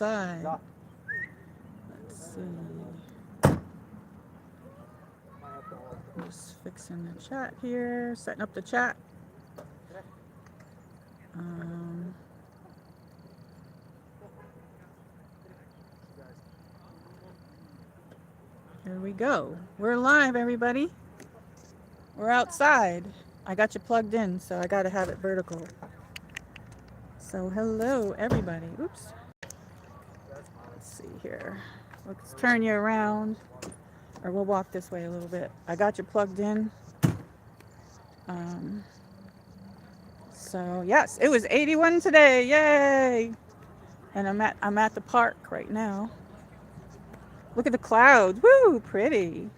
outside. Let's see. I'm just fixing the chat here, setting up the chat. Um, Here we go. We're live, everybody. We're outside. I got you plugged in, so I got to have it vertical. So hello, everybody. Oops. Let's see here. Let's turn you around, or we'll walk this way a little bit. I got you plugged in. So yes, it was 81 today. Yay! And I'm at the park right now. Look at the clouds. Woo, pretty.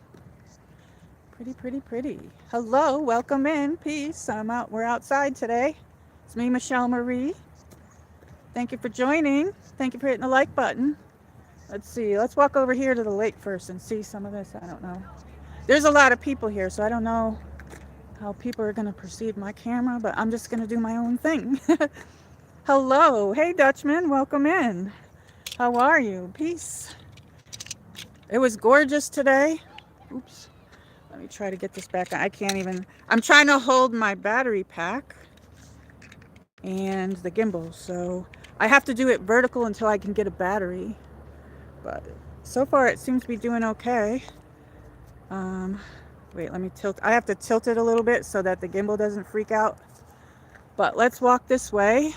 Pretty, pretty, pretty. Hello, welcome in. Peace. We're outside today. It's me, MichelleMarie. Thank you for joining. Thank you for hitting the like button. Let's see. Let's walk over here to the lake first and see some of this. I don't know. There's a lot of people here, so I don't know how people are going to perceive my camera, but I'm just going to do my own thing. Hello. Hey, Dutchman. Welcome in. How are you? Peace. It was gorgeous today. Oops. Let me try to get this back. I can't even. I'm trying to hold my battery pack and the gimbal, so I have to do it vertical until I can get a battery. But so far it seems to be doing okay. Wait, let me tilt. I have to tilt it a little bit so that the gimbal doesn't freak out. But let's walk this way.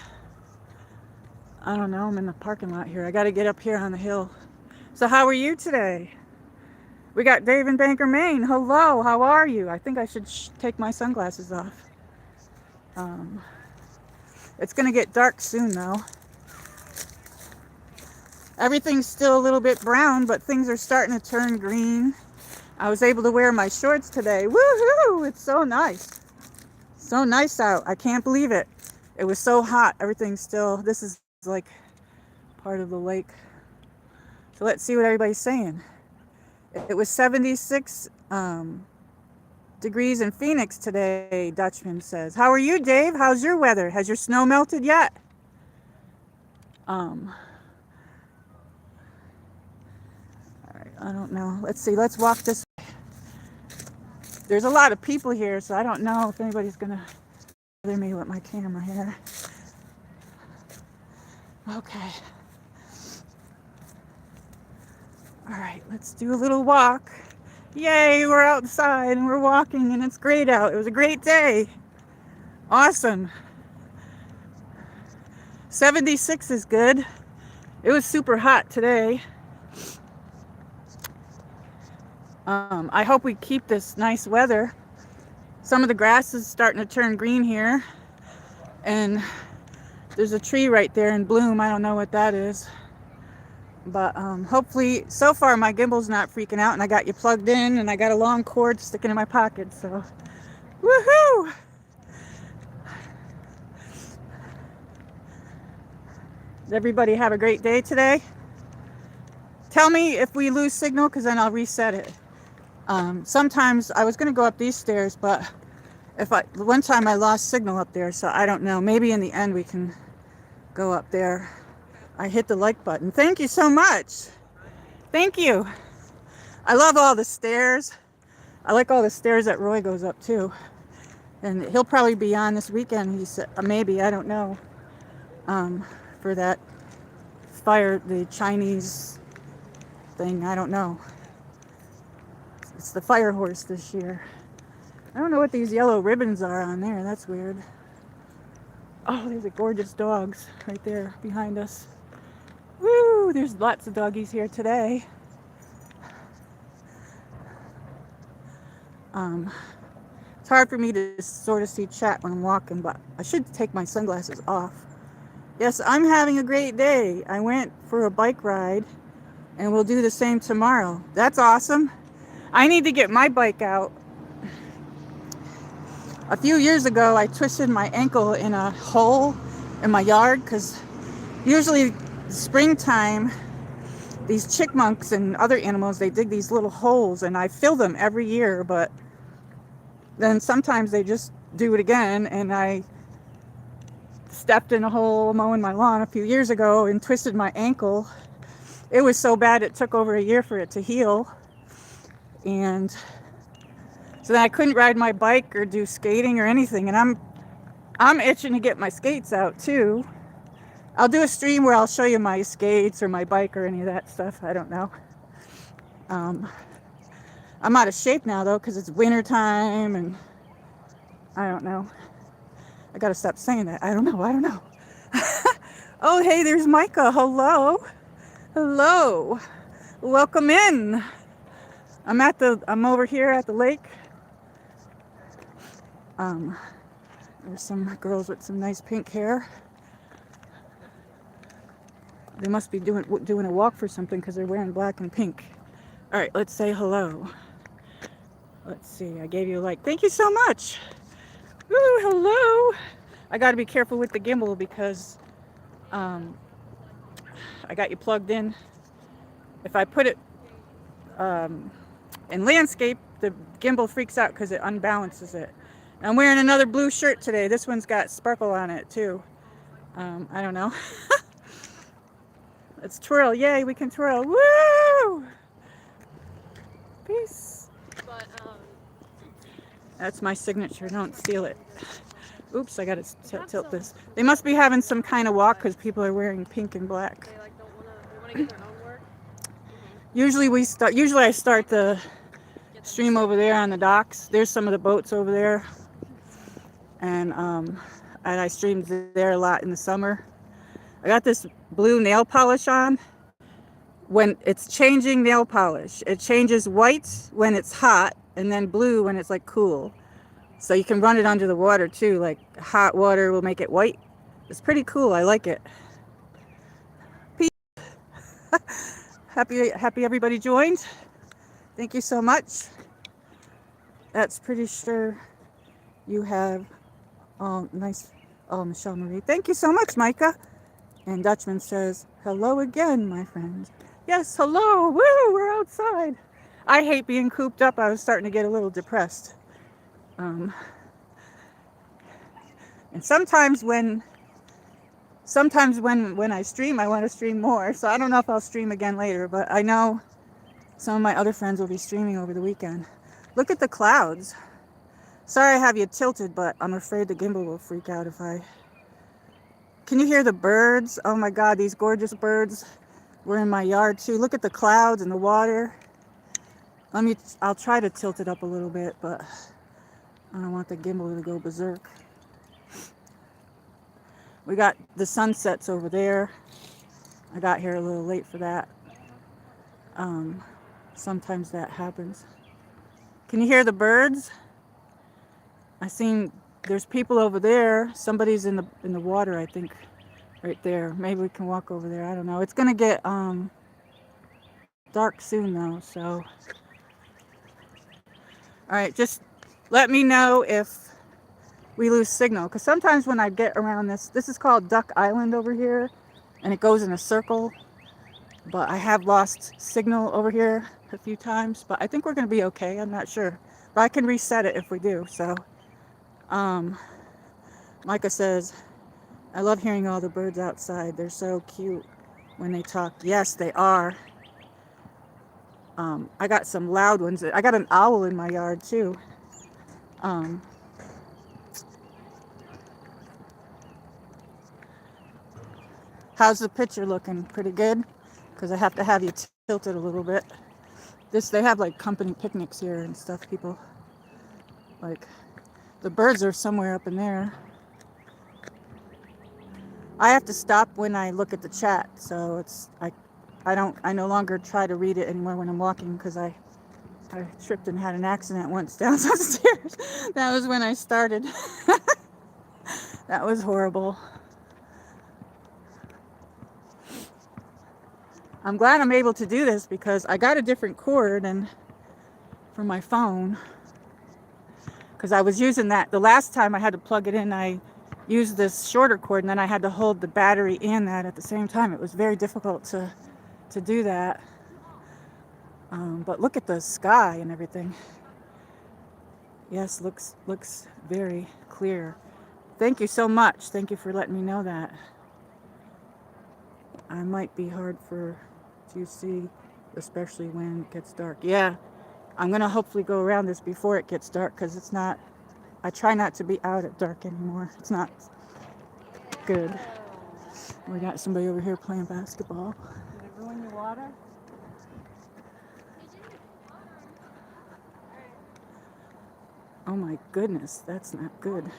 I don't know, I'm in the parking lot here. I got to get up here on the hill. So how are you today? We got Dave in Banker, Maine. Hello, how are you? I think I should take my sunglasses off. It's going to get dark soon, though. Everything's still a little bit brown, but things are starting to turn green. I was able to wear my shorts today. Woohoo! It's so nice. So nice out. I can't believe it. It was so hot. Everything's still... This is like part of the lake. So let's see what everybody's saying. It was 76 degrees in Phoenix today, Dutchman says. How are you, Dave? How's your weather? Has your snow melted yet? All right, I don't know. Let's see. Let's walk this way. There's a lot of people here, so I don't know if anybody's going to bother me with my camera here. Okay. All right, let's do a little walk. Yay, we're outside and we're walking and it's great out. It was a great day. Awesome. 76 is good. It was super hot today. I hope we keep this nice weather. Some of the grass is starting to turn green here. And there's a tree right there in bloom. I don't know what that is. But hopefully, so far my gimbal's not freaking out, and I got you plugged in, and I got a long cord sticking in my pocket, so woohoo! Did everybody have a great day today? Tell me if we lose signal, because then I'll reset it. Sometimes I was going to go up these stairs, but one time I lost signal up there, so I don't know. Maybe in the end we can go up there. I hit the like button. Thank you so much. Thank you. I love all the stairs. I like all the stairs that Roy goes up too. And he'll probably be on this weekend. He said, maybe, I don't know. For that the Chinese thing. I don't know. It's the fire horse this year. I don't know what these yellow ribbons are on there. That's weird. Oh, there's a gorgeous dogs right there behind us. Woo! There's lots of doggies here today. It's hard for me to sort of see chat when I'm walking, but I should take my sunglasses off. Yes, I'm having a great day. I went for a bike ride, and we'll do the same tomorrow. That's awesome. I need to get my bike out. A few years ago, I twisted my ankle in a hole in my yard because usually springtime, these chipmunks and other animals, they dig these little holes, and I fill them every year, but then sometimes they just do it again, and I stepped in a hole mowing my lawn a few years ago and twisted my ankle. It was so bad it took over a year for it to heal. And so then I couldn't ride my bike or do skating or anything. And I'm itching to get my skates out too. I'll do a stream where I'll show you my skates or my bike or any of that stuff. I don't know. I'm out of shape now though because it's winter time and I don't know. I gotta stop saying that. I don't know. Oh, hey, there's Micah. Hello. Welcome in. I'm over here at the lake. There's some girls with some nice pink hair. They must be doing a walk for something because they're wearing black and pink. All right, let's say hello. Let's see. I gave you a like. Thank you so much. Woo, hello. I got to be careful with the gimbal because I got you plugged in. If I put it in landscape, the gimbal freaks out because it unbalances it. And I'm wearing another blue shirt today. This one's got sparkle on it too. I don't know. Let's twirl. Yay, we can twirl. Woo! Peace. That's my signature. Don't steal it. Oops, I gotta tilt this. They must be having some kind of walk because people are wearing pink and black. They like don't want to get their own work. Usually I start the stream over there on the docks. There's some of the boats over there, and I streamed there a lot in the summer. I got this blue nail polish on. When it's changing nail polish, it changes white when it's hot and then blue when it's like cool. So you can run it under the water too, like hot water will make it white. It's pretty cool. I like it. Peace. Happy everybody joined. Thank you so much. That's pretty sure you have nice. Oh, MichelleMarie. Thank you so much, Micah. And Dutchman says, hello again, my friend. Yes, hello. Woo, we're outside. I hate being cooped up. I was starting to get a little depressed. And sometimes when I stream, I want to stream more. So I don't know if I'll stream again later, but I know some of my other friends will be streaming over the weekend. Look at the clouds. Sorry I have you tilted, but I'm afraid the gimbal will freak out if I... Can you hear the birds? Oh my God, these gorgeous birds were in my yard too. Look at the clouds and the water. I'll try to tilt it up a little bit, but I don't want the gimbal to go berserk. We got the sunsets over there. I got here a little late for that. Sometimes that happens. Can you hear the birds? I seen there's people over there. Somebody's in the water, I think, right there. Maybe we can walk over there. I don't know. It's gonna get dark soon though, so. All right, just let me know if we lose signal, because sometimes when I get around this is called Duck Island over here, and it goes in a circle, but I have lost signal over here a few times, but I think we're going to be okay. I'm not sure, but I can reset it if we do. So Micah says, I love hearing all the birds outside. They're so cute when they talk. Yes, they are. I got some loud ones. I got an owl in my yard too. How's the picture looking? Pretty good? Because I have to have you tilted a little bit. They have like company picnics here and stuff. People, like, the birds are somewhere up in there. I have to stop when I look at the chat, so I no longer try to read it anymore when I'm walking, because I tripped and had an accident once down some stairs. That was when I started. That was horrible. I'm glad I'm able to do this because I got a different cord and for my phone, because I was using that the last time I had to plug it in. I used this shorter cord and then I had to hold the battery and that at the same time. It was very difficult to do that. But look at the sky and everything. Yes, looks very clear. Thank you so much. Thank you for letting me know that. I might be hard for to see, especially when it gets dark. Yeah, I'm gonna hopefully go around this before it gets dark because it's not. I try not to be out at dark anymore. It's not good. We got somebody over here playing basketball. Did it ruin your water? Oh my goodness, that's not good.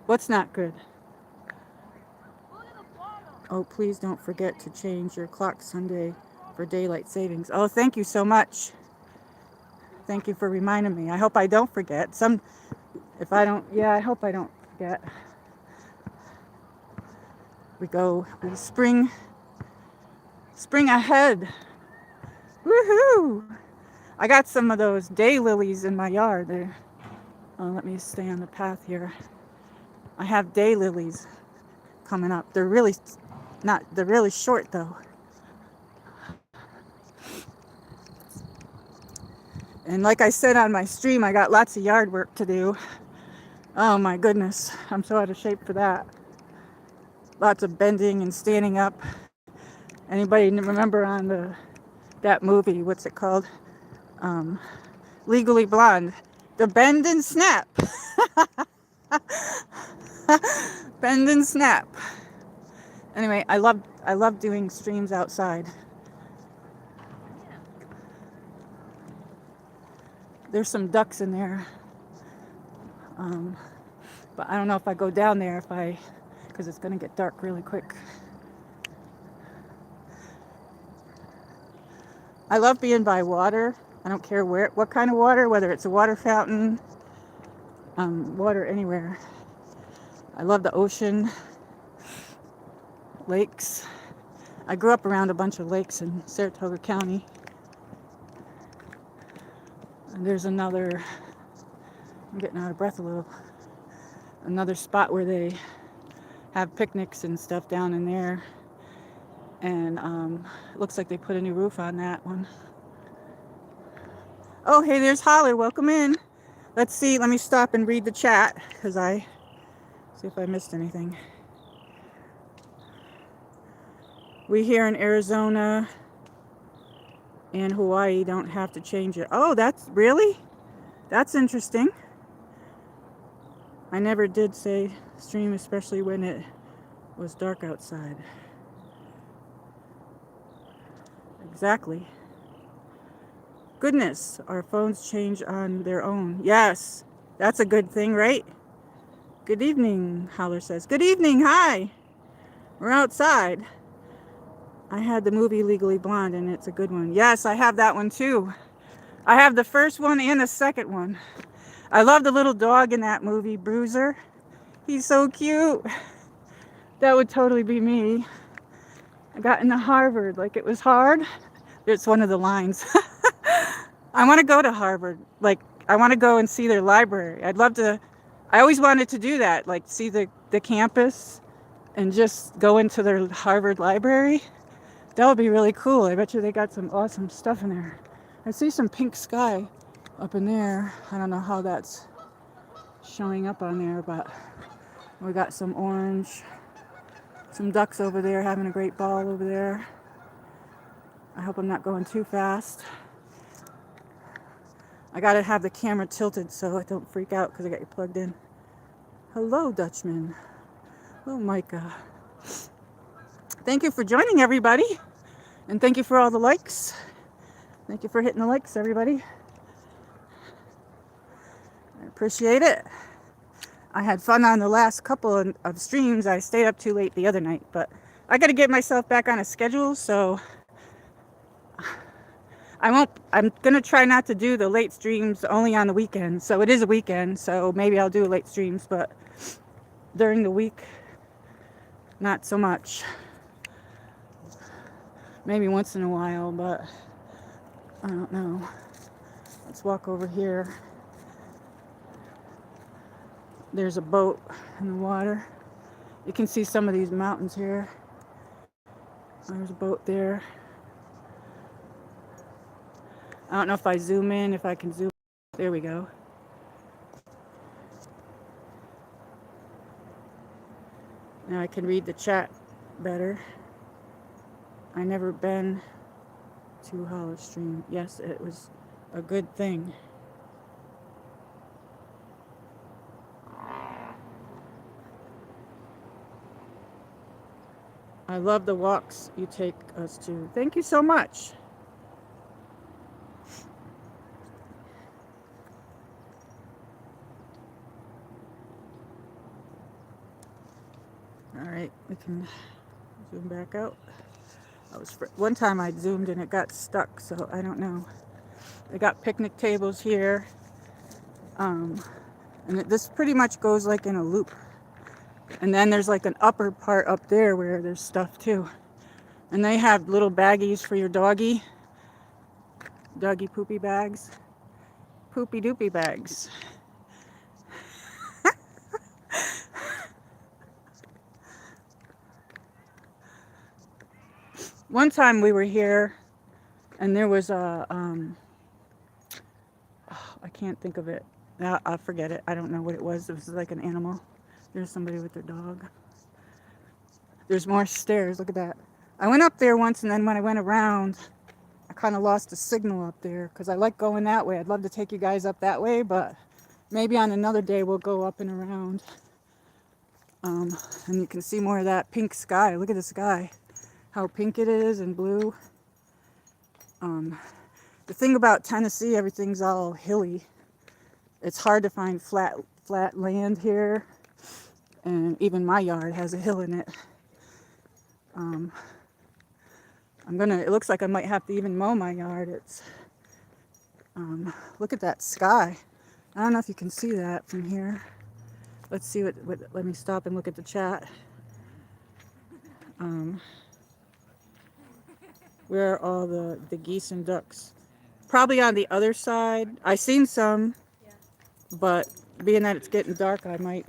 What's not good? Oh, please don't forget to change your clock Sunday for daylight savings. Oh, thank you so much. Thank you for reminding me. I hope I don't forget. If I don't, yeah, I hope I don't forget. We spring ahead. Woohoo! I got some of those daylilies in my yard. Let me stay on the path here. I have daylilies coming up. They're really short though. And like I said on my stream, I got lots of yard work to do. Oh my goodness, I'm so out of shape for that. Lots of bending and standing up. Anybody remember on that movie? What's it called? Um, Legally Blonde. The bend and snap. Bend and snap. Anyway, I love doing streams outside. There's some ducks in there. But I don't know if I go down there because it's gonna get dark really quick. I love being by water. I don't care what kind of water, whether it's a water fountain, water anywhere. I love the ocean, lakes. I grew up around a bunch of lakes in Saratoga County. And there's another, I'm getting out of breath a little, another spot where they have picnics and stuff down in there. And it looks like they put a new roof on that one. Oh, hey, there's Holler. Welcome in. Let's see. Let me stop and read the chat because I see if I missed anything. We here in Arizona and Hawaii don't have to change it. Oh, that's interesting. I never did say stream, especially when it was dark outside. Exactly. Goodness, our phones change on their own. Yes, that's a good thing, right? Good evening, Holler says. Good evening, hi. We're outside. I had the movie Legally Blonde and it's a good one. Yes, I have that one too. I have the first one and the second one. I love the little dog in that movie, Bruiser. He's so cute. That would totally be me. I got into Harvard like it was hard. It's one of the lines. I want to go to Harvard. Like, I want to go and see their library. I'd love to. I always wanted to do that, like see the campus and just go into their Harvard library. That would be really cool. I bet you they got some awesome stuff in there. I see some pink sky up in there. I don't know how that's showing up on there, but we got some orange. Some ducks over there having a great ball over there. I hope I'm not going too fast. I gotta have the camera tilted so I don't freak out because I got you plugged in. Hello, Dutchman. Hello, Micah. Thank you for joining, everybody. And thank you for all the likes. Thank you for hitting the likes, everybody. I appreciate it. I had fun on the last couple of streams. I stayed up too late the other night, but I got to get myself back on a schedule, so I'm going to try not to do the late streams only on the weekend. So it is a weekend, so maybe I'll do late streams, but during the week, not so much. Maybe once in a while, but I don't know. Let's walk over here. There's a boat in the water. You can see some of these mountains here. There's a boat there. I don't know if I zoom in, if I can zoom. There we go. Now I can read the chat better. I never been to Livestream. Yes, it was a good thing. I love the walks you take us to. Thank you so much. All right, we can zoom back out. One time I zoomed and it got stuck, so I don't know. They got picnic tables here, and this pretty much goes like in a loop. And then there's like an upper part up there where there's stuff too. And they have little baggies for your doggy poopy bags, poopy doopy bags. One time we were here, and there was a I can't think of it. I'll forget it. I don't know what it was. It was like an animal. There's somebody with their dog. There's more stairs. Look at that. I went up there once, and then when I went around, I kind of lost a signal up there because I like going that way. I'd love to take you guys up that way, but maybe on another day we'll go up and around. And you can see more of that pink sky. Look at the sky. How pink it is and blue. The thing about Tennessee, everything's all hilly. It's hard to find flat land here. And even my yard has a hill in it. It looks like I might have to even mow my yard. Look at that sky. I don't know if you can see that from here. Let's see let me stop and look at the chat. Where are all the geese and ducks? Probably on the other side. I seen some, but being that it's getting dark, I might.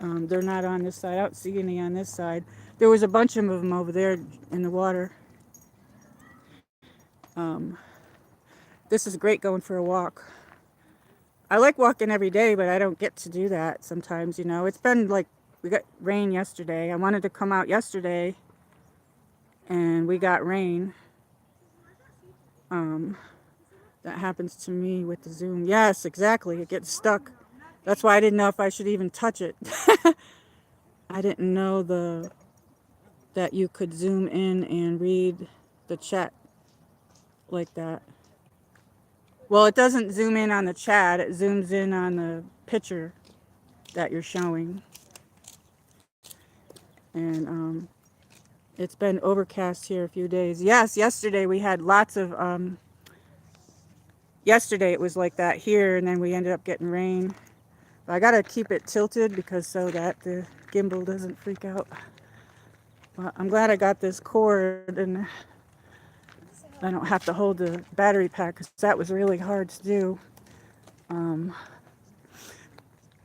They're not on this side. I don't see any on this side. There was a bunch of them over there in the water. This is great going for a walk. I like walking every day, but I don't get to do that sometimes, you know. It's been like, we got rain yesterday. I wanted to come out yesterday, and we got rain. That happens to me with the Zoom. Yes, exactly. It gets stuck. That's why I didn't know if I should even touch it. I didn't know that you could zoom in and read the chat like that. Well, it doesn't zoom in on the chat. It zooms in on the picture that you're showing. And it's been overcast here a few days. Yes, yesterday we had lots of... yesterday it was like that here, and then we ended up getting rain. But I gotta keep it tilted because so that the gimbal doesn't freak out. But I'm glad I got this cord and I don't have to hold the battery pack because that was really hard to do.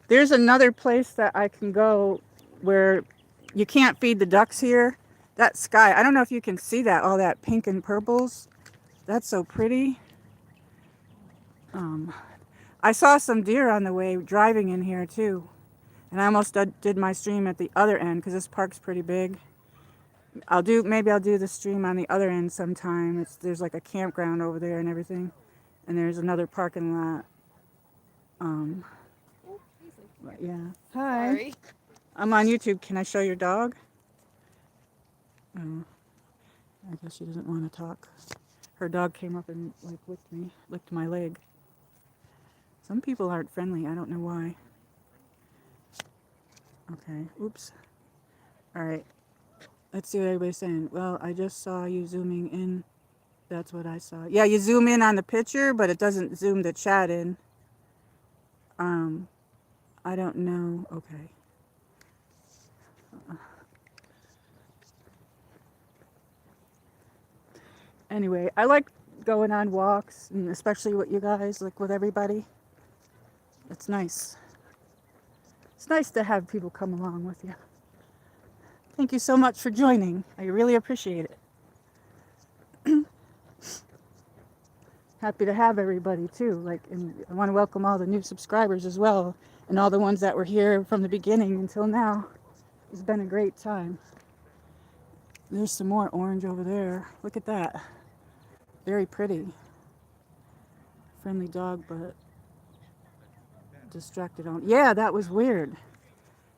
There's another place that I can go where you can't feed the ducks here. That sky, I don't know if you can see that, all that pink and purples. That's so pretty. I saw some deer on the way driving in here too. And I almost did my stream at the other end because this park's pretty big. Maybe I'll do the stream on the other end sometime. There's like a campground over there and everything. And there's another parking lot. But yeah. Hi. Sorry. I'm on YouTube. Can I show your dog? Oh, I guess she doesn't want to talk. Her dog came up and like licked my leg. Some people aren't friendly. I don't know why. Okay. Oops. All right. Let's see what everybody's saying. Well, I just saw you zooming in. That's what I saw. Yeah, you zoom in on the picture, but it doesn't zoom the chat in. I don't know. Okay. Anyway, I like going on walks, and especially with you guys, like with everybody. It's nice. It's nice to have people come along with you. Thank you so much for joining. I really appreciate it. Happy to have everybody too. And I want to welcome all the new subscribers as well, and all the ones that were here from the beginning until now. It's been a great time. There's some more orange over there. Look at that. Very pretty. Friendly dog, but distracted on. Yeah, that was weird.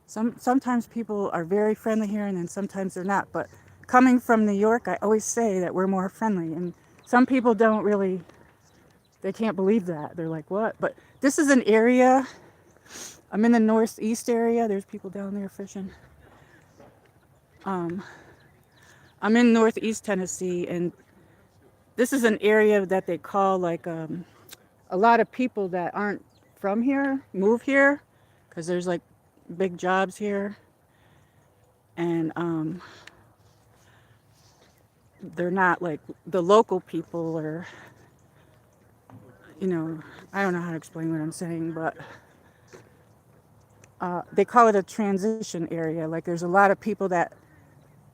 Sometimes people are very friendly here, and then sometimes they're not. But coming from New York, I always say that we're more friendly, and some people don't really. They can't believe that. They're like, "What?" But this is an area. I'm in the northeast area. There's people down there fishing. Um, I'm in northeast Tennessee, and this is an area that they call like a lot of people that aren't from here move here because there's like big jobs here, and they're not like the local people, or I don't know how to explain what I'm saying, but they call it a transition area. Like there's a lot of people that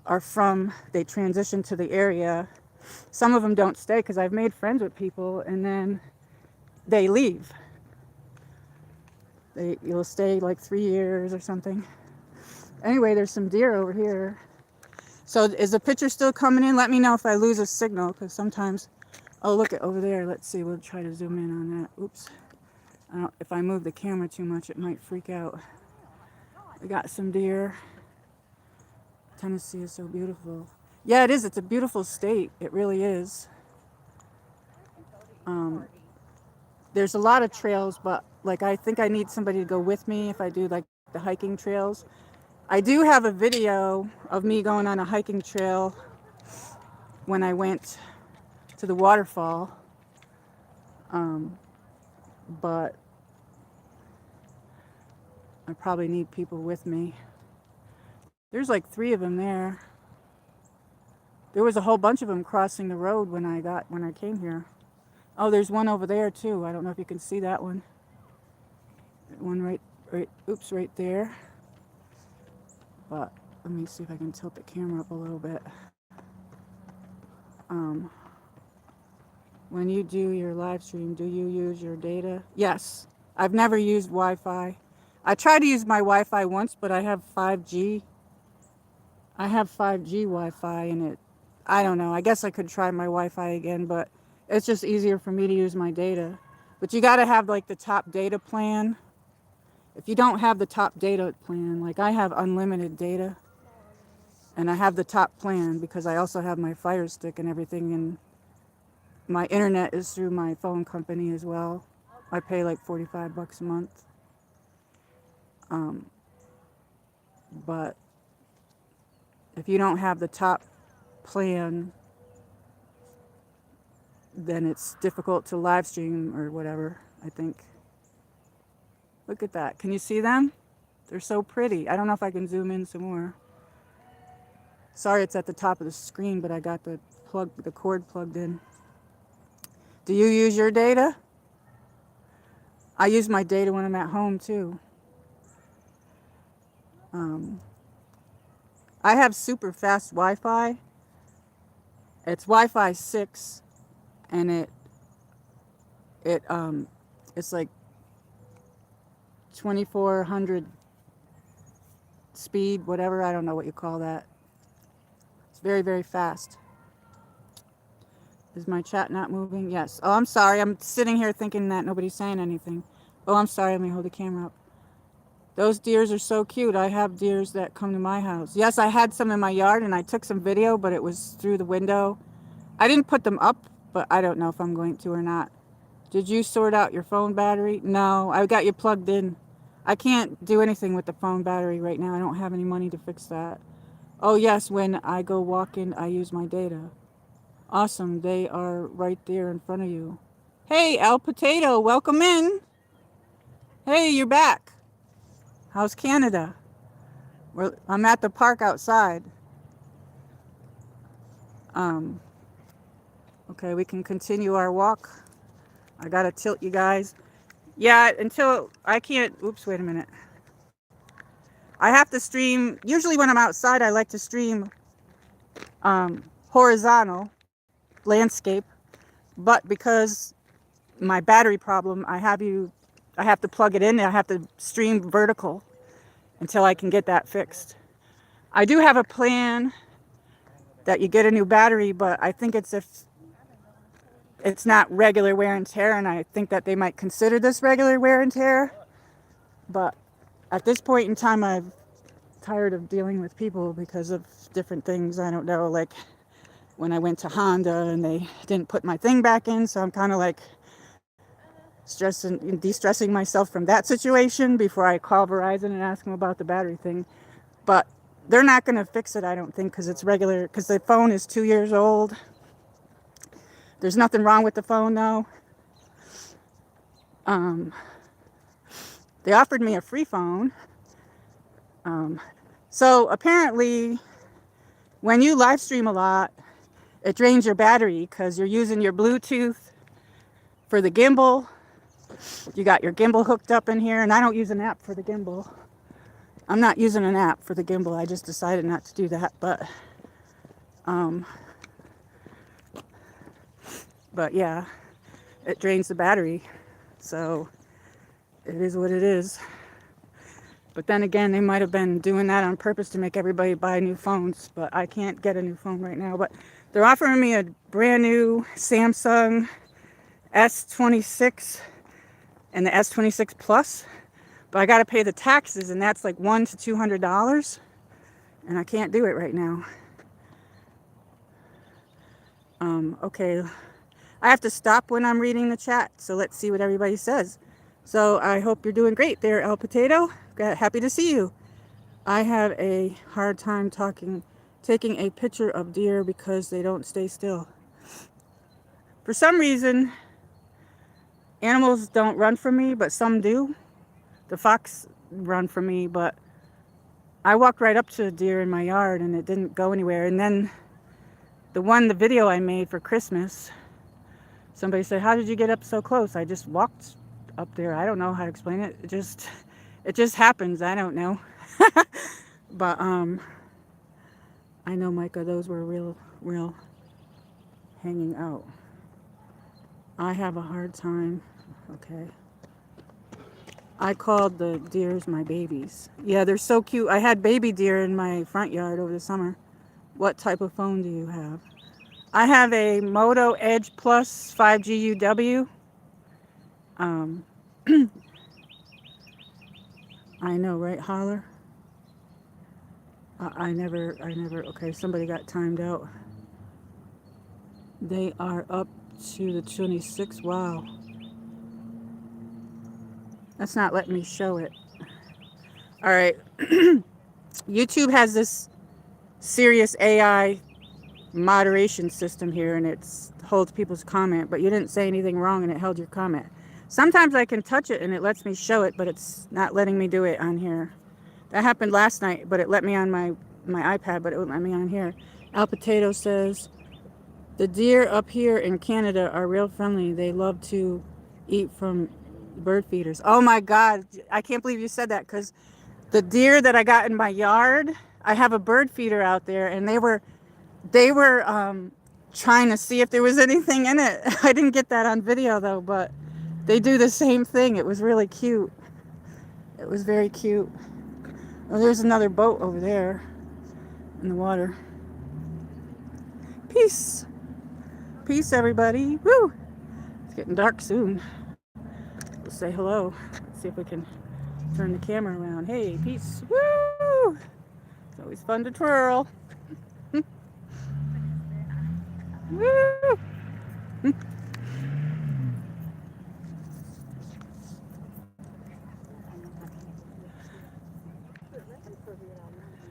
are from, they transition to the area. Some of them don't stay because I've made friends with people, and then they leave. You'll stay like 3 years or something. Anyway, there's some deer over here. So is the picture still coming in? Let me know if I lose a signal, because sometimes, oh, look at over there. Let's see, we'll try to zoom in on that. Oops. If I move the camera too much, it might freak out. We got some deer. Tennessee is so beautiful. Yeah, it is. It's a beautiful state. It really is. There's a lot of trails, but like I think I need somebody to go with me if I do like the hiking trails. I do have a video of me going on a hiking trail when I went to the waterfall, but I probably need people with me. There's like 3 of them there. There was a whole bunch of them crossing the road when I came here. Oh, there's one over there too. I don't know if you can see that one. One right there. But let me see if I can tilt the camera up a little bit. When you do your live stream, do you use your data? Yes. I've never used Wi-Fi. I tried to use my Wi-Fi once, but I have 5G. I have 5G Wi-Fi, and I don't know. I guess I could try my Wi-Fi again, but it's just easier for me to use my data. But you got to have like the top data plan. If you don't have the top data plan, like I have unlimited data, and I have the top plan because I also have my Fire Stick and everything, and my internet is through my phone company as well. I pay like $45 a month. But if you don't have the top plan, then it's difficult to live stream or whatever, I think. Look at that. Can you see them? They're so pretty. I don't know if I can zoom in some more. Sorry it's at the top of the screen, but I got the cord plugged in. Do you use your data? I use my data when I'm at home too. I have super fast Wi-Fi. It's Wi-Fi 6, and it's like 2400 speed, whatever. I don't know what you call that. It's very, very fast. Is my chat not moving? Yes. Oh, I'm sorry. I'm sitting here thinking that nobody's saying anything. Oh, I'm sorry. Let me hold the camera up. Those deers are so cute. I have deers that come to my house. Yes, I had some in my yard, and I took some video, but it was through the window. I didn't put them up, but I don't know if I'm going to or not. Did you sort out your phone battery? No, I got you plugged in. I can't do anything with the phone battery right now. I don't have any money to fix that. Oh, yes, when I go walking, I use my data. Awesome. They are right there in front of you. Hey, Al Potato, welcome in. Hey, you're back. How's Canada? I'm at the park outside. Okay, we can continue our walk. I gotta tilt you guys. Yeah, until I can't. Oops, wait a minute. I have to stream. Usually when I'm outside, I like to stream horizontal landscape. But because my battery problem, I have to plug it in. I have to stream vertical until I can get that fixed. I do have a plan that you get a new battery, but I think it's if it's not regular wear and tear, and I think that they might consider this regular wear and tear. But at this point in time, I'm tired of dealing with people because of different things. I don't know, like when I went to Honda and they didn't put my thing back in, so I'm kind of like de-stressing myself from that situation before I call Verizon and ask them about the battery thing. But they're not going to fix it, I don't think, because it's regular, because the phone is 2 years old. There's nothing wrong with the phone, though. They offered me a free phone. So apparently, when you live stream a lot, it drains your battery because you're using your Bluetooth for the gimbal. You got your gimbal hooked up in here, and I don't use an app for the gimbal. I'm not using an app for the gimbal. I just decided not to do that, but yeah, it drains the battery. So it is what it is. But then again, they might have been doing that on purpose to make everybody buy new phones, but I can't get a new phone right now. But they're offering me a brand new Samsung S26 and the S26 Plus, but I got to pay the taxes, and that's like $100 to $200, and I can't do it right now. Okay, I have to stop when I'm reading the chat, so let's see what everybody says. So I hope you're doing great there, El Potato. Happy to see you. I have a hard time taking a picture of deer because they don't stay still. For some reason, animals don't run from me, but some do. The fox run from me, but I walked right up to a deer in my yard and it didn't go anywhere. And then the video I made for Christmas, somebody said, "How did you get up so close?" I just walked up there. I don't know how to explain it. It just happens. I don't know. But I know, Micah, those were real hanging out. I have a hard time. Okay. I called the deers my babies. Yeah, they're so cute. I had baby deer in my front yard over the summer. What type of phone do you have? I have a Moto Edge Plus 5G UW. I know, right, Holler? I never, okay, somebody got timed out. They are up to the 26th. Wow. That's not letting me show it. All right. YouTube has this serious AI moderation system here, and it holds people's comment, but you didn't say anything wrong and it held your comment. Sometimes I can touch it and it lets me show it, but it's not letting me do it on here. That happened last night, but it let me on my iPad, but it wouldn't let me on here. Al Potato says, the deer up here in Canada are real friendly. They love to eat from bird feeders. Oh my God, I can't believe you said that, because the deer that I got in my yard, I have a bird feeder out there, and they were trying to see if there was anything in it. I didn't get that on video though, but they do the same thing. It was really cute. It was very cute. Oh, there's another boat over there in the water. Peace. Peace, everybody. Woo! It's getting dark soon. We'll say hello. Let's see if we can turn the camera around. Hey, peace. Woo! It's always fun to twirl. Woo!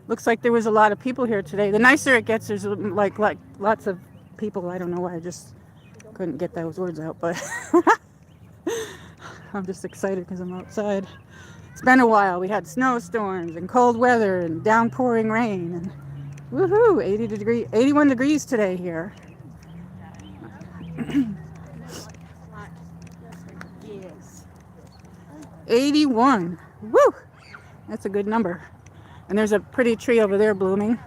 Looks like there was a lot of people here today. The nicer it gets, there's like lots of people. I don't know why I just couldn't get those words out, but I'm just excited because I'm outside. It's been a while. We had snowstorms and cold weather and downpouring rain, and woohoo, 81 degrees today here. Yes. 81. Woo! That's a good number. And there's a pretty tree over there blooming.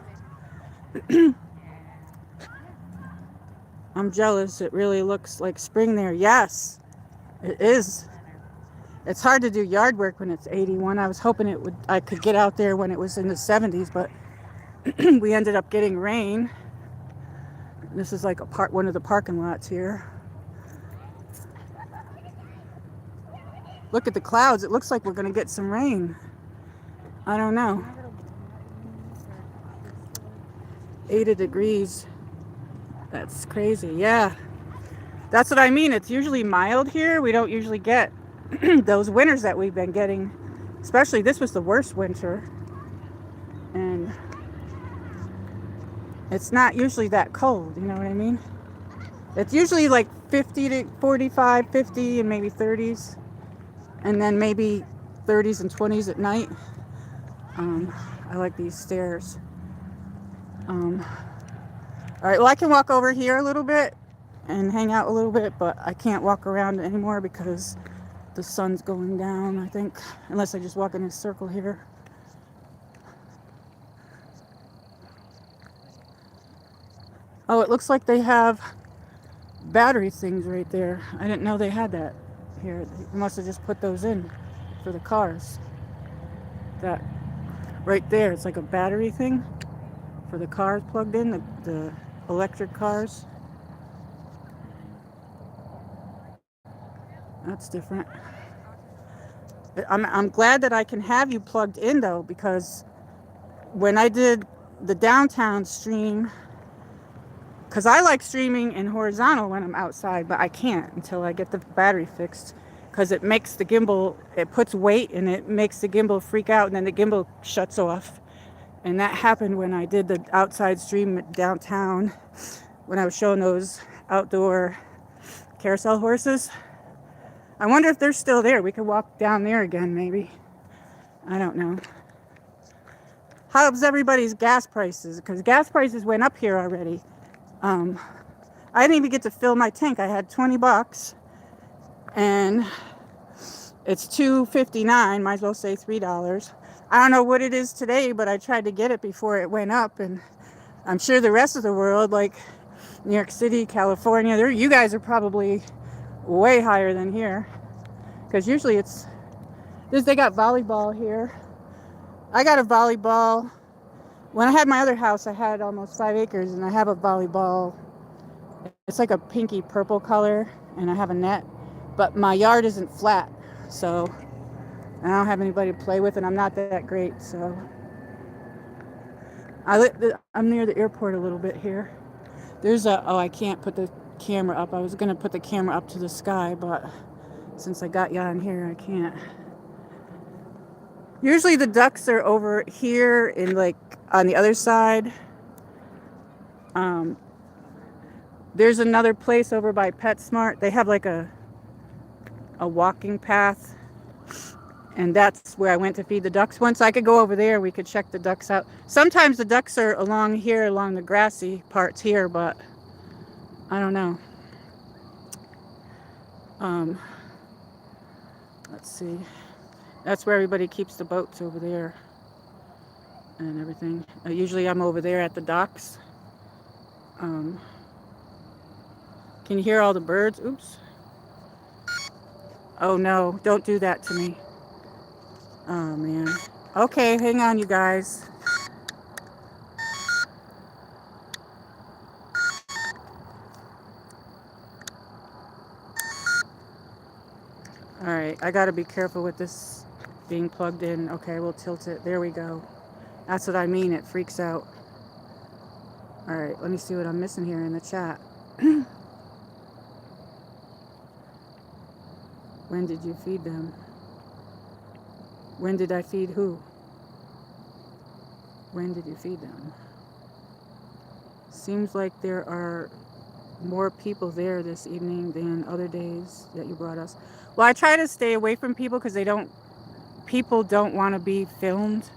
I'm jealous. It really looks like spring there. Yes, it is. It's hard to do yard work when it's 81. I was hoping I could get out there when it was in the 70s, but we ended up getting rain. This is like one of the parking lots here. Look at the clouds. It looks like we're going to get some rain. I don't know. 80 degrees. That's crazy. Yeah. That's what I mean. It's usually mild here. We don't usually get those winters that we've been getting. Especially this was the worst winter. And it's not usually that cold, you know what I mean? It's usually like 50 to 45, 50, and maybe 30s. And then maybe 30s and 20s at night. I like these stairs. All right, well, I can walk over here a little bit and hang out a little bit, but I can't walk around anymore because the sun's going down, I think, unless I just walk in a circle here. Oh, it looks like they have battery things right there. I didn't know they had that here. They must have just put those in for the cars. That right there, it's like a battery thing for the cars plugged in, the electric cars. That's different. I'm glad that I can have you plugged in though, because when I did the downtown stream, because I like streaming in horizontal when I'm outside, but I can't until I get the battery fixed, because it makes the gimbal, it puts weight and it makes the gimbal freak out, and then the gimbal shuts off. And that happened when I did the outside stream downtown, when I was showing those outdoor carousel horses. I wonder if they're still there. We could walk down there again, maybe. I don't know. How's everybody's gas prices? Because gas prices went up here already. I didn't even get to fill my tank. I had $20, and it's $2.59. Might as well say $3. I don't know what it is today, but I tried to get it before it went up, and I'm sure the rest of the world, like New York City, California, you guys are probably way higher than here, because usually they got volleyball here. I got a volleyball. When I had my other house, I had almost 5 acres, and I have a volleyball. It's like a pinky purple color, and I have a net, but my yard isn't flat, so I don't have anybody to play with, and I'm not that great, so I'm near the airport a little bit here. I can't put the camera up. I was going to put the camera up to the sky, but since I got you on here, I can't. Usually the ducks are over here in like on the other side. There's another place over by PetSmart. They have like a walking path, and that's where I went to feed the ducks once. I could go over there. We could check the ducks out. Sometimes the ducks are along here, along the grassy parts here, but I don't know. Let's see. That's where everybody keeps the boats, over there and everything. Usually I'm over there at the docks. Can you hear all the birds? Oops. Oh no, don't do that to me. Oh man. Okay, hang on you guys. Alright, I gotta be careful with this being plugged in. Okay, we'll tilt it. There we go. That's what I mean, it freaks out. Alright, let me see what I'm missing here in the chat. When did you feed them? When did I feed who? When did you feed them? Seems like there are more people there this evening than other days that you brought us. Well, I try to stay away from people because people don't want to be filmed.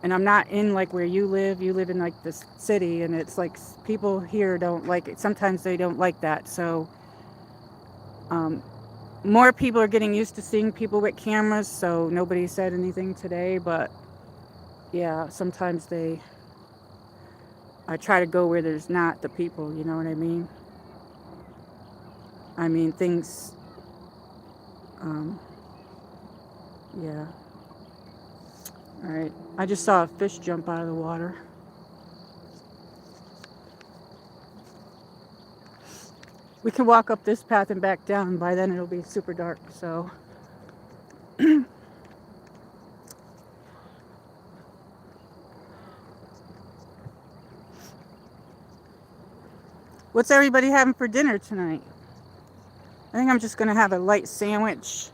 And I'm not in like where you live. You live in like this city, and it's like people here don't like it. Sometimes they don't like that. So more people are getting used to seeing people with cameras, so nobody said anything today. But yeah, sometimes I try to go where there's not the people, you know what I mean? I mean, things, yeah. All right, I just saw a fish jump out of the water. We can walk up this path and back down. By then it'll be super dark. So what's everybody having for dinner tonight? I think I'm just going to have a light sandwich.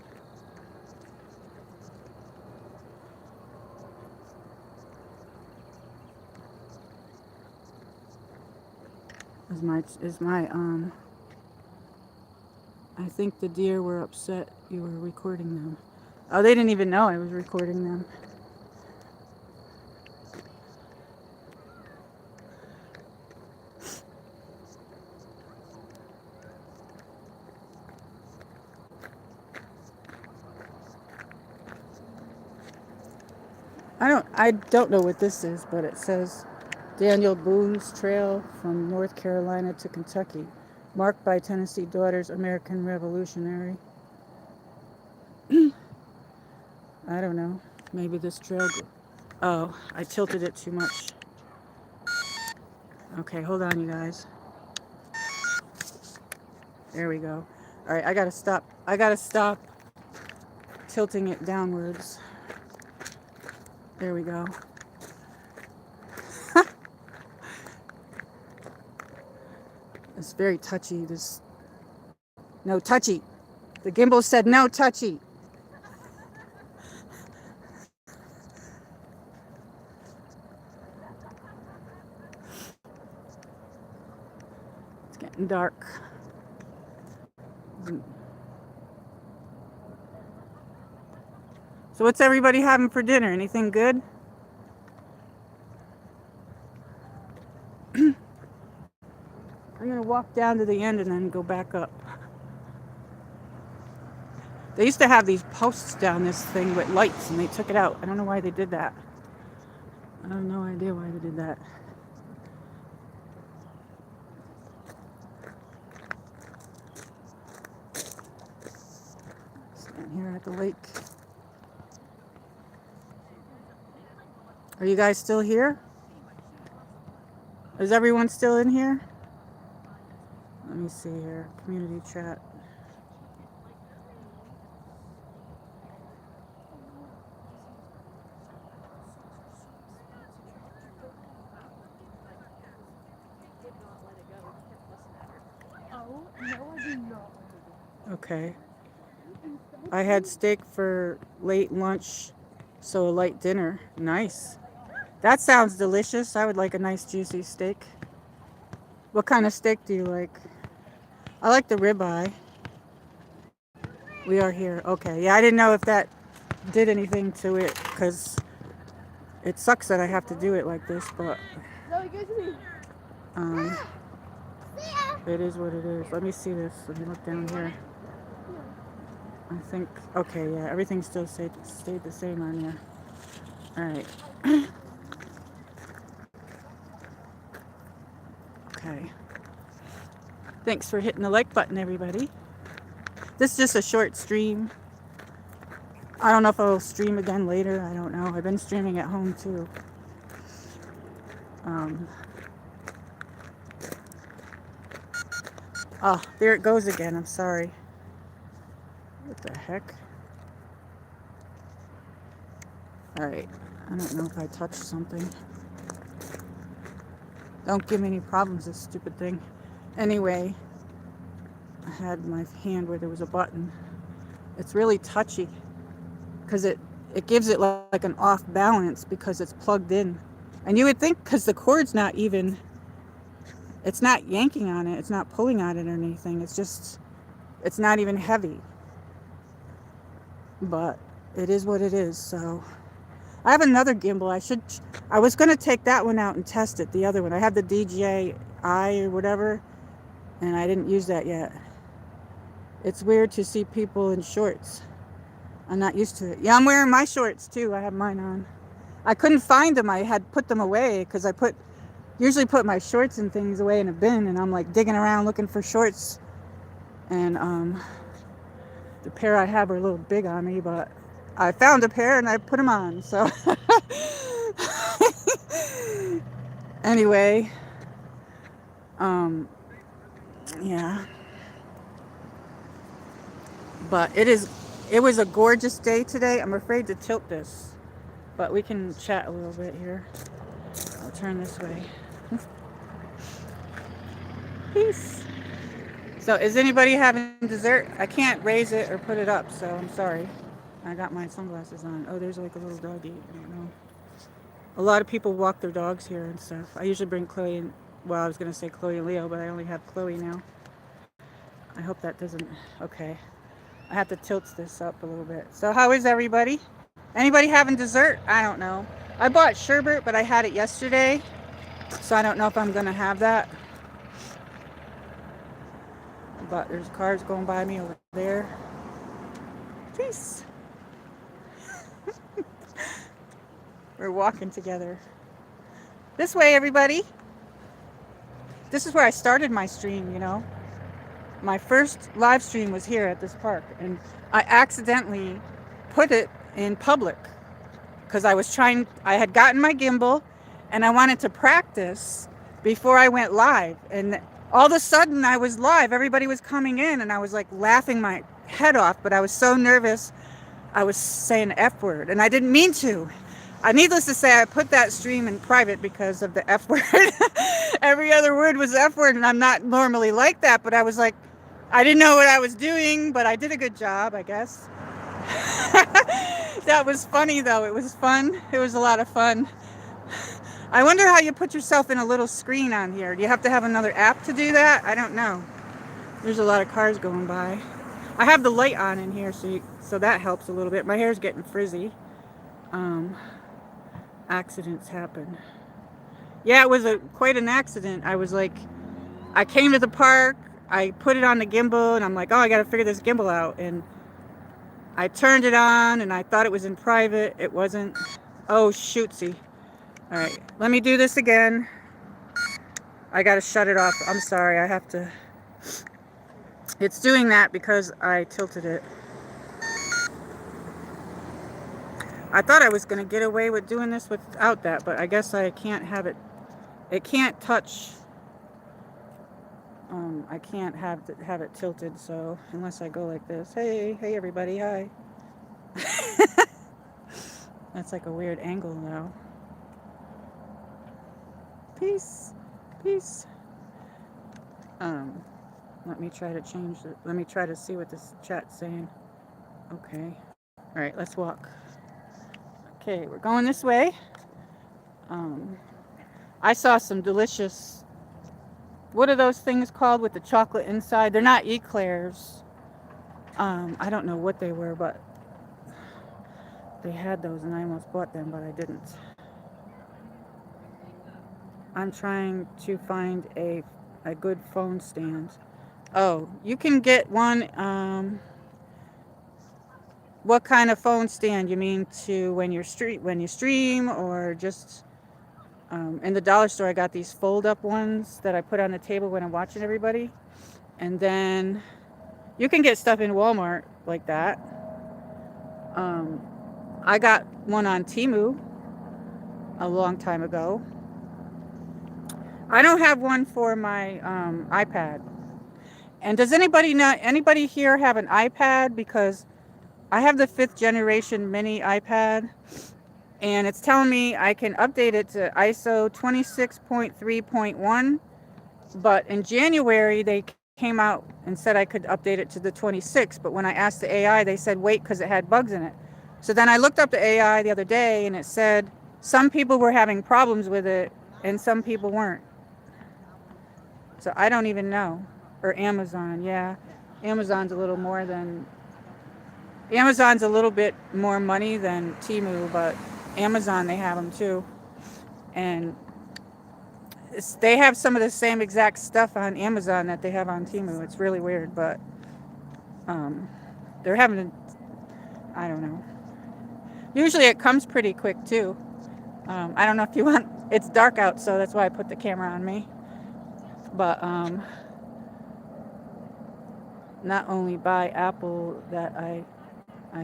I think the deer were upset you were recording them. Oh, they didn't even know I was recording them. I don't know what this is, but it says Daniel Boone's Trail from North Carolina to Kentucky, marked by Tennessee Daughters American Revolutionary. I don't know. Maybe this trail. Oh, I tilted it too much. Okay, hold on, you guys. There we go. All right, I gotta stop. Tilting it downwards. There we go. It's very touchy. No touchy. The gimbal said no touchy. It's getting dark. So what's everybody having for dinner? Anything good? I'm going to walk down to the end and then go back up. They used to have these posts down this thing with lights and they took it out. I don't know why they did that. I have no idea why they did that. Stand here at the lake. Are you guys still here? Is everyone still in here? Let me see here. Community chat. Oh, no, I do not. Okay. I had steak for late lunch, so a light dinner. Nice. That sounds delicious. I would like a nice juicy steak. What kind of steak do you like? I like the ribeye. We are here. Okay. Yeah, I didn't know if that did anything to it because it sucks that I have to do it like this, but it is what it is. Let me see this. Let me look down here. I think, okay, yeah, everything still stayed the same on here. All right. Okay. Thanks for hitting the like button, everybody. This is just a short stream. I don't know if I'll stream again later. I don't know. I've been streaming at home too. Oh, there it goes again. I'm sorry. What the heck? All right. I don't know if I touched something. Don't give me any problems, this stupid thing. Anyway, I had my hand where there was a button. It's really touchy because it gives it like an off balance because it's plugged in. And you would think because the cord's not even, it's not yanking on it, it's not pulling on it or anything. It's not even heavy. But it is what it is, so. I have another gimbal. I was going to take that one out and test it, the other one. I have the DJI or whatever, and I didn't use that yet. It's weird to see people in shorts. I'm not used to it. Yeah, I'm wearing my shorts too. I have mine on. I couldn't find them. I had put them away because I usually put my shorts and things away in a bin, and I'm like digging around looking for shorts. And the pair I have are a little big on me, but I found a pair and I put them on. So anyway, yeah. But it was a gorgeous day today. I'm afraid to tilt this, but we can chat a little bit here. I'll turn this way. Peace. So is anybody having dessert? I can't raise it or put it up, so I'm sorry. I got my sunglasses on. Oh, there's like a little doggy. I don't know. A lot of people walk their dogs here and stuff. I usually bring Chloe and, well, I was going to say Chloe and Leo, but I only have Chloe now. I hope that doesn't, okay. I have to tilt this up a little bit. So how is everybody? Anybody having dessert? I don't know. I bought sherbet, but I had it yesterday, so I don't know if I'm going to have that. But there's cars going by me over there. Peace. We're walking together. This way, everybody. This is where I started my stream, you know. My first live stream was here at this park, and I accidentally put it in public because I had gotten my gimbal and I wanted to practice before I went live. And all of a sudden I was live. Everybody was coming in and I was like laughing my head off, but I was so nervous. I was saying the F word and I didn't mean to. Needless to say, I put that stream in private because of the F word. Every other word was F word, and I'm not normally like that, but I was like, I didn't know what I was doing, but I did a good job, I guess. That was funny, though. It was fun. It was a lot of fun. I wonder how you put yourself in a little screen on here. Do you have to have another app to do that? I don't know. There's a lot of cars going by. I have the light on in here, so that helps a little bit. My hair's getting frizzy. Accidents happen. Yeah, it was quite an accident. I came to the park, I put it on the gimbal, and I'm like, oh, I gotta figure this gimbal out. And I turned it on, and I thought it was in private. It wasn't. Oh, shootsy. All right, let me do this again. I gotta shut it off. I'm sorry, I have to. It's doing that because I tilted it. I thought I was going to get away with doing this without that, but I guess I can't have it. It can't touch. I can't have it tilted, so unless I go like this. Hey everybody, hi. That's like a weird angle now. Peace. Let me try to change it. Let me try to see what this chat's saying. Okay. All right, let's walk. Okay, we're going this way. I saw some delicious, what are those things called with the chocolate inside? They're not eclairs. I don't know what they were, but they had those and I almost bought them, but I didn't. I'm trying to find a good phone stand. Oh, you can get one. What kind of phone stand? You mean to when you stream, or just in the dollar store? I got these fold-up ones that I put on the table when I'm watching everybody, and then you can get stuff in Walmart like that. I got one on Temu a long time ago. I don't have one for my iPad. And does anybody here have an iPad? Because I have the 5th generation mini iPad, and it's telling me I can update it to ISO 26.3.1, but in January they came out and said I could update it to the 26, but when I asked the AI, they said wait because it had bugs in it. So then I looked up the AI the other day, and it said some people were having problems with it and some people weren't. So I don't even know. Or Amazon, yeah. Amazon's a little bit more money than Temu, but Amazon, they have them too. And they have some of the same exact stuff on Amazon that they have on Temu. It's really weird, but they're having I don't know. Usually it comes pretty quick too. I don't know if you want, it's dark out, so that's why I put the camera on me. But not only buy apple that I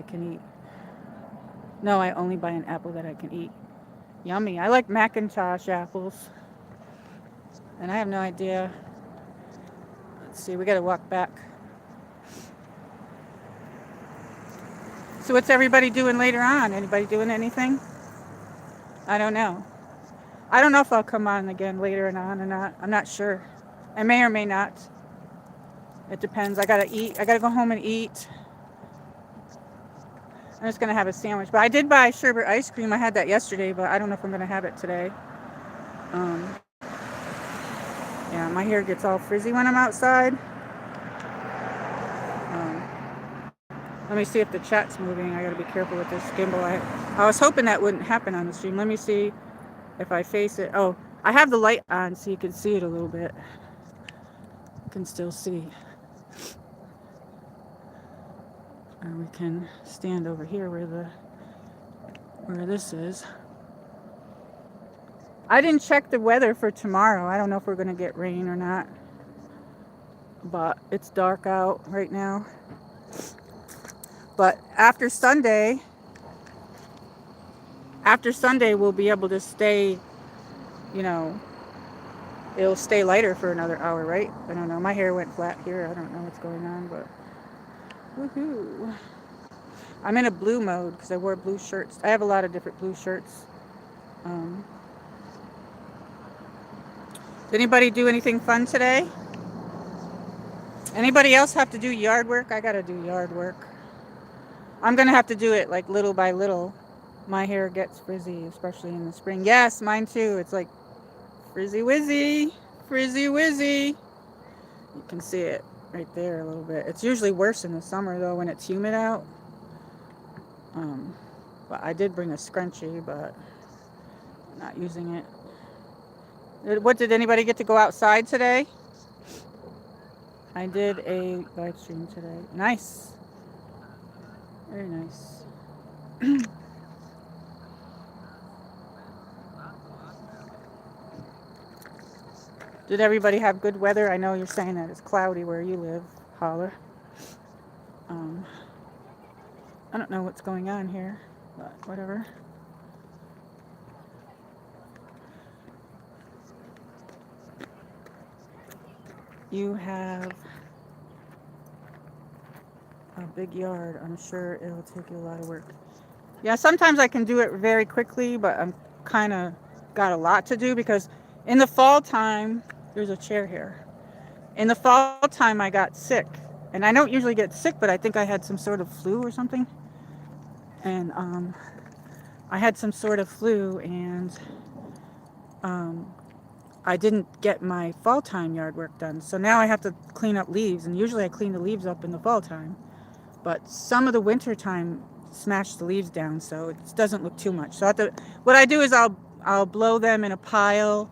can eat. No, I only buy an apple that I can eat. Yummy. I like Macintosh apples. And I have no idea. Let's see, we gotta walk back. So what's everybody doing later on? Anybody doing anything? I don't know. I don't know if I'll come on again later on or not. I'm not sure. I may or may not. It depends. I gotta eat. I gotta go home and eat. I'm just gonna have a sandwich. But I did buy sherbet ice cream. I had that yesterday, but I don't know if I'm gonna have it today. Um, yeah, my hair gets all frizzy when I'm outside. Let me see if the chat's moving. I gotta be careful with this gimbal. I was hoping that wouldn't happen on the stream. Let me see if I face it. Oh, I have the light on so you can see it a little bit. You can still see. Or we can stand over here where this is. I didn't check the weather for tomorrow. I don't know if we're gonna get rain or not. But it's dark out right now. But after Sunday we'll be able to stay, you know, it'll stay lighter for another hour, right? I don't know. My hair went flat here. I don't know what's going on, but woohoo. I'm in a blue mode because I wore blue shirts. I have a lot of different blue shirts. Did anybody do anything fun today? Anybody else have to do yard work? I gotta do yard work. I'm gonna have to do it like little by little. My hair gets frizzy, especially in the spring. Yes, mine too. It's like frizzy wizzy, frizzy wizzy. You can see it right there a little bit. It's usually worse in the summer though when it's humid out. But I did bring a scrunchie, but I'm not using it. What, did anybody get to go outside today? I did a live stream today. Nice. Very nice. Did everybody have good weather? I know you're saying that it's cloudy where you live, Holler. I don't know what's going on here, but whatever. You have a big yard. I'm sure it'll take you a lot of work. Yeah, sometimes I can do it very quickly, but I'm kind of got a lot to do because in the fall time, there's a chair here. In the fall time, I got sick. And I don't usually get sick, but I think I had some sort of flu or something. And I had some sort of flu, and I didn't get my fall time yard work done. So now I have to clean up leaves, and usually I clean the leaves up in the fall time. But some of the winter time smashed the leaves down, so it doesn't look too much. So what I do is I'll blow them in a pile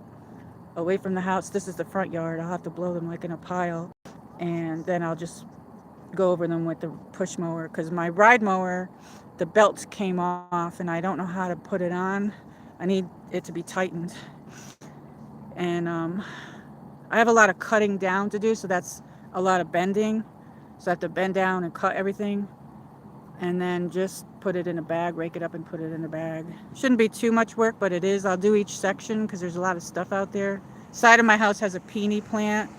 away from the house. This is the front yard. I'll have to blow them like in a pile, and then I'll just go over them with the push mower because my ride mower, the belt came off and I don't know how to put it on. I need it to be tightened. And I have a lot of cutting down to do, so that's a lot of bending. So I have to bend down and cut everything and then just put it in a bag, rake it up and put it in a bag. Shouldn't be too much work, but it is. I'll do each section because there's a lot of stuff out there. Side of my house has a peony plant.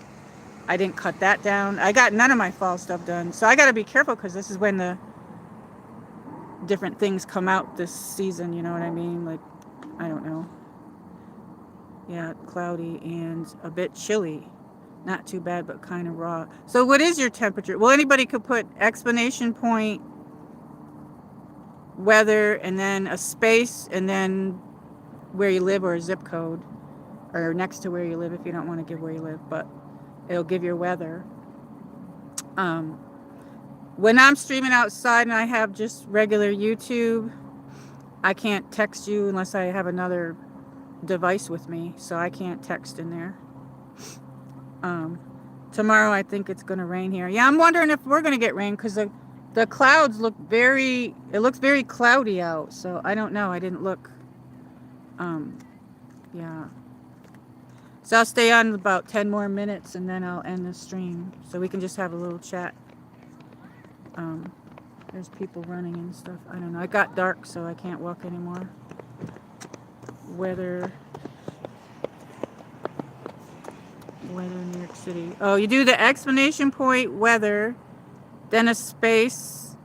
I didn't cut that down. I got none of my fall stuff done. So I got to be careful because this is when the different things come out this season, you know what I mean? Like, I don't know. Yeah, cloudy and a bit chilly. Not too bad, but kind of raw. So what is your temperature? Well, anybody could put exclamation point, weather, and then a space, and then where you live or a zip code, or next to where you live if you don't want to give where you live, but it'll give your weather. When I'm streaming outside and I have just regular YouTube, I can't text you unless I have another device with me, so I can't text in there. Tomorrow I think it's going to rain here. Yeah, I'm wondering if we're going to get rain because the clouds look it looks very cloudy out, so I don't know. I didn't look. Yeah. So I'll stay on about 10 more minutes and then I'll end the stream so we can just have a little chat. There's people running and stuff. I don't know. It got dark, so I can't walk anymore. Weather in New York City. Oh, you do the exclamation point weather, then a space,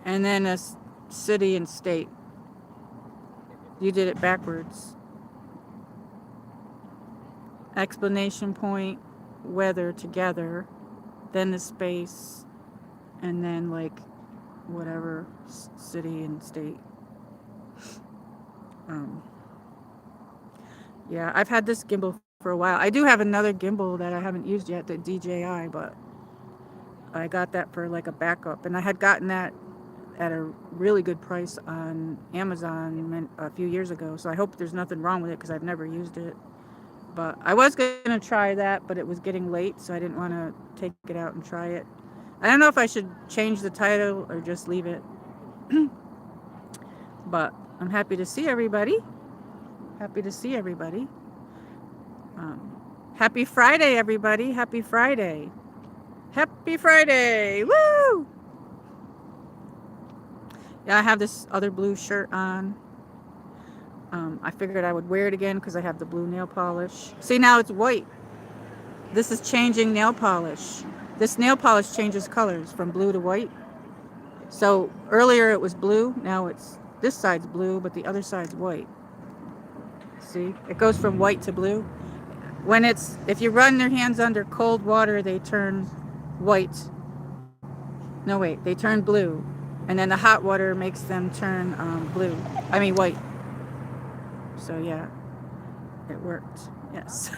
and then city and state. You did it backwards. Explanation point, weather together, then the space, and then like whatever city and state. Um, yeah, I've had this gimbal for a while. I do have another gimbal that I haven't used yet, the DJI, but I got that for like a backup, and I had gotten that at a really good price on Amazon a few years ago. So I hope there's nothing wrong with it because I've never used it. But I was going to try that, but it was getting late, so I didn't want to take it out and try it. I don't know if I should change the title or just leave it. But I'm happy to see everybody. Happy to see everybody. Happy Friday, everybody. Happy Friday. Happy Friday. Woo! Yeah, I have this other blue shirt on. I figured I would wear it again because I have the blue nail polish. See, now it's white. This is changing nail polish. This nail polish changes colors from blue to white. So earlier it was blue. Now it's this side's blue, but the other side's white. See, it goes from white to blue. If you run your hands under cold water, they turn white. No, wait, they turn blue, and then the hot water makes them turn blue. I mean white. So yeah, it worked. Yes.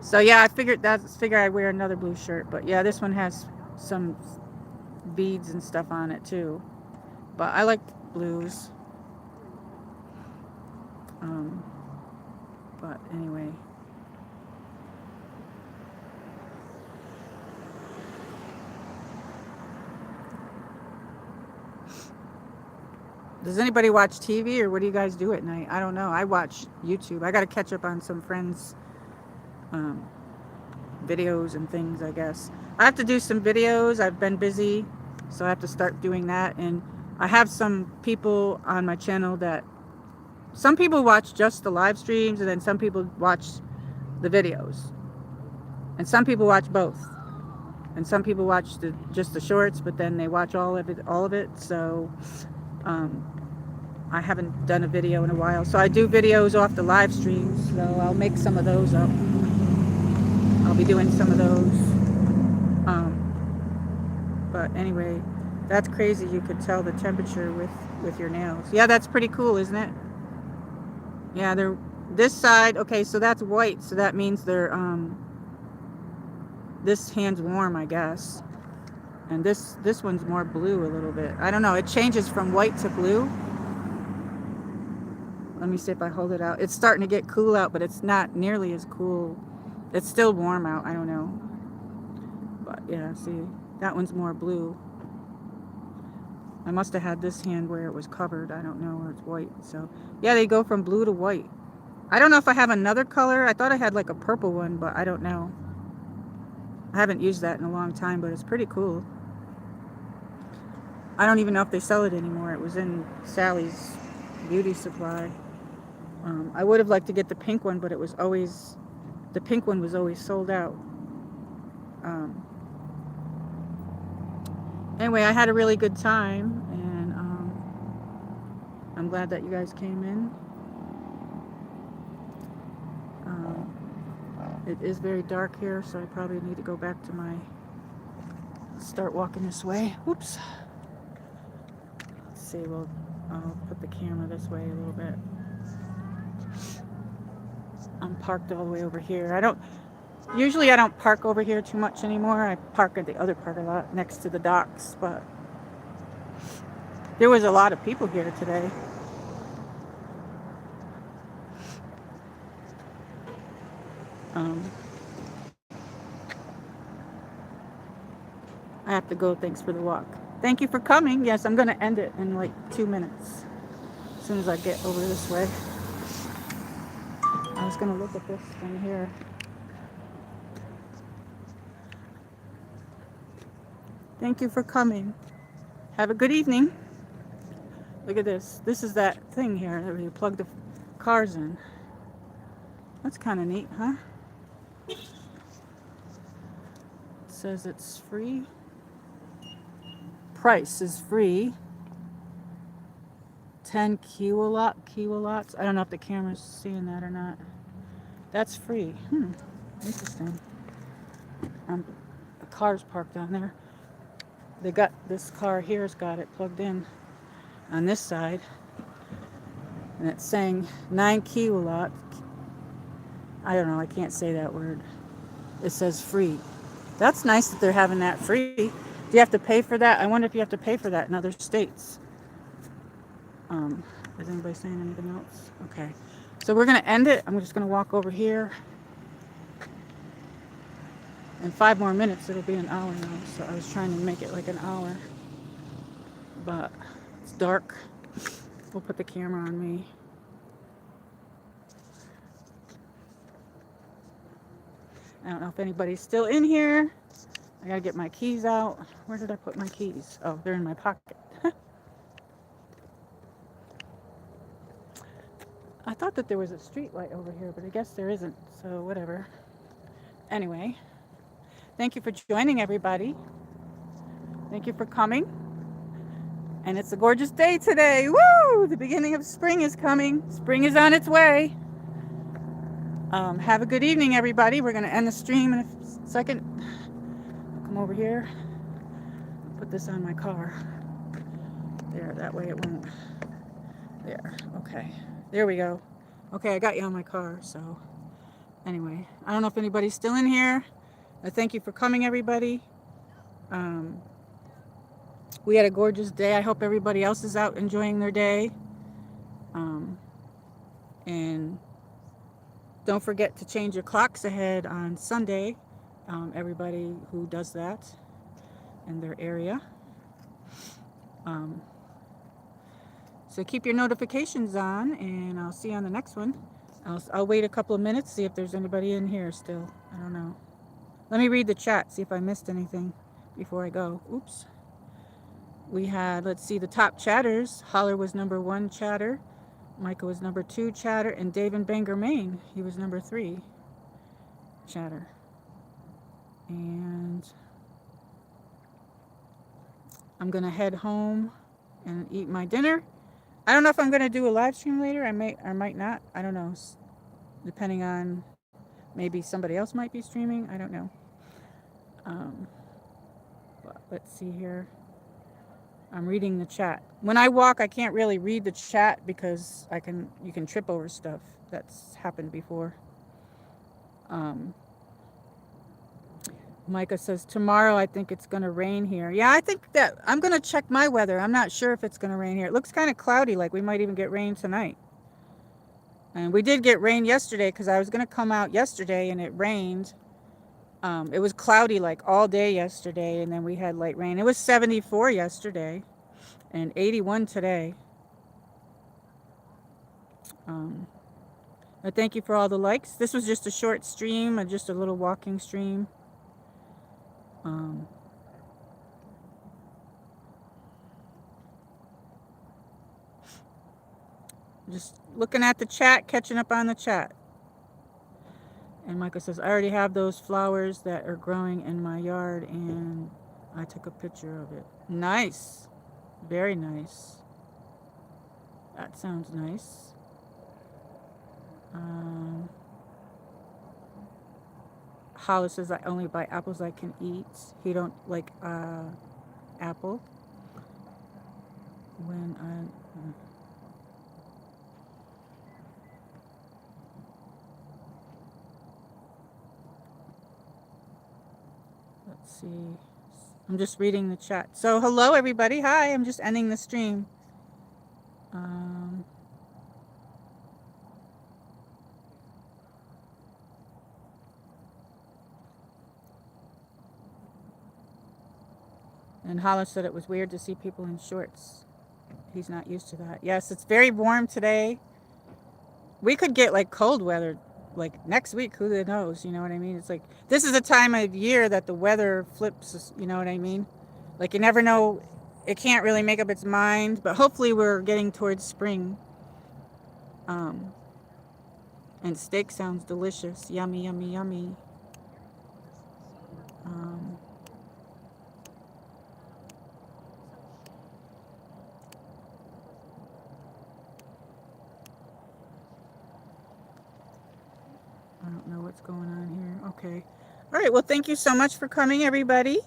So yeah, figure I'd wear another blue shirt, but yeah, this one has some beads and stuff on it too. But I like blues. Um, but anyway. Does anybody watch TV or what do you guys do at night? I don't know. I watch YouTube. I got to catch up on some friends' um, videos and things, I guess. I have to do some videos. I've been busy, so I have to start doing that. And I have some people on my channel that some people watch just the live streams, and then some people watch the videos, and some people watch both, and some people watch just the shorts, but then they watch all of it. All of it. So I haven't done a video in a while, so I do videos off the live streams. So I'll make some of those up. I'll be doing some of those. But anyway, that's crazy. You could tell the temperature with your nails. Yeah, that's pretty cool, isn't it? Yeah, they're this side. Okay, so that's white. So that means they're this hand's warm, I guess. And this one's more blue a little bit. I don't know. It changes from white to blue. Let me see if I hold it out. It's starting to get cool out, but it's not nearly as cool. It's still warm out. I don't know. But yeah, see, that one's more blue. I must have had this hand where it was covered. I don't know, where it's white. So yeah, they go from blue to white. I don't know if I have another color. I thought I had like a purple one, but I don't know. I haven't used that in a long time, but it's pretty cool. I don't even know if they sell it anymore. It was in Sally's beauty supply. I would have liked to get the pink one, but the pink one was always sold out. Anyway, I had a really good time, and I'm glad that you guys came in. It is very dark here, so I probably need to go back to start walking this way. Whoops. Let's see, I'll put the camera this way a little bit. I'm parked all the way over here. Usually I don't park over here too much anymore. I park at the other parking lot next to the docks, but there was a lot of people here today. I have to go. Thanks for the walk. Thank you for coming. Yes, I'm going to end it in like 2 minutes. As soon as I get over this way. I was going to look at this thing here. Thank you for coming. Have a good evening. Look at this. This is that thing here where you plug the cars in. That's kind of neat, huh? It says it's free. price is free. 10 kilowatts. I don't know if the camera's seeing that or not. That's free. Interesting. The car's parked on there. They got this car here's got it plugged in on this side, and it's saying 9 kilowatts. I don't know. I can't say that word. It says free. That's nice that they're having that free. Do you have to pay for that? I wonder if you have to pay for that in other states. Is anybody saying anything else? Okay. So we're going to end it. I'm just going to walk over here. In 5 more minutes, it'll be an hour now. So I was trying to make it like an hour. But it's dark. We'll put the camera on me. I don't know if anybody's still in here. I gotta get my keys out. Where did I put my keys? Oh, they're in my pocket. I thought that there was a street light over here, but I guess there isn't. So whatever. Anyway, thank you for joining, everybody. Thank you for coming. And it's a gorgeous day today. Woo! The beginning of spring is coming. Spring is on its way. Have a good evening, everybody. We're going to end the stream in a second. I'll come over here. Put this on my car. There, that way it won't. There, okay. There we go. Okay, I got you on my car, so anyway. I don't know if anybody's still in here. Thank you for coming, everybody. We had a gorgeous day. I hope everybody else is out enjoying their day. And don't forget to change your clocks ahead on Sunday. Everybody who does that in their area. So keep your notifications on, and I'll see you on the next one. I'll wait a couple of minutes, see if there's anybody in here still. I don't know. Let me read the chat, see if I missed anything before I go. Oops. We had, let's see, the top chatters. Holler was number 1 chatter. Micah was number 2 chatter. And Dave in Bangor, Maine, he was number 3 chatter. And I'm going to head home and eat my dinner. I don't know if I'm going to do a live stream later. I may or might not. I don't know. Depending on, maybe somebody else might be streaming. I don't know. But let's see here. I'm reading the chat. When I walk, I can't really read the chat because you can trip over stuff. That's happened before. Micah says, tomorrow I think it's going to rain here. Yeah, I think that I'm going to check my weather. I'm not sure if it's going to rain here. It looks kind of cloudy, like we might even get rain tonight. And we did get rain yesterday because I was going to come out yesterday and it rained. It was cloudy like all day yesterday, and then we had light rain. It was 74 yesterday and 81 today. I thank you for all the likes. This was just a short stream, just a little walking stream. Just looking at the chat, catching up on the chat. And Michael says, I already have those flowers that are growing in my yard, and I took a picture of it. Nice. Very nice. That sounds nice. Hollis says, I only buy apples I can eat. He don't like apple. When let's see. I'm just reading the chat. So hello everybody. Hi, I'm just ending the stream. And Hollis said it was weird to see people in shorts. He's not used to that. Yes, it's very warm today. We could get like cold weather like next week. Who knows? You know what I mean? It's like this is a time of year that the weather flips. You know what I mean? Like you never know. It can't really make up its mind. But hopefully we're getting towards spring. And steak sounds delicious. Yummy, yummy, yummy. I don't know what's going on here. Okay. All right. Well, thank you so much for coming, everybody.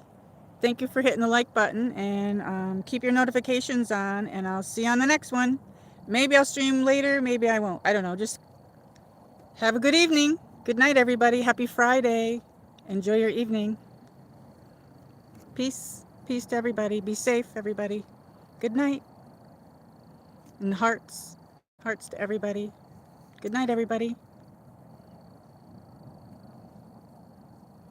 Thank you for hitting the like button and keep your notifications on. And I'll see you on the next one. Maybe I'll stream later. Maybe I won't. I don't know. Just have a good evening. Good night, everybody. Happy Friday. Enjoy your evening. Peace. Peace to everybody. Be safe, everybody. Good night. And hearts. Hearts to everybody. Good night, everybody.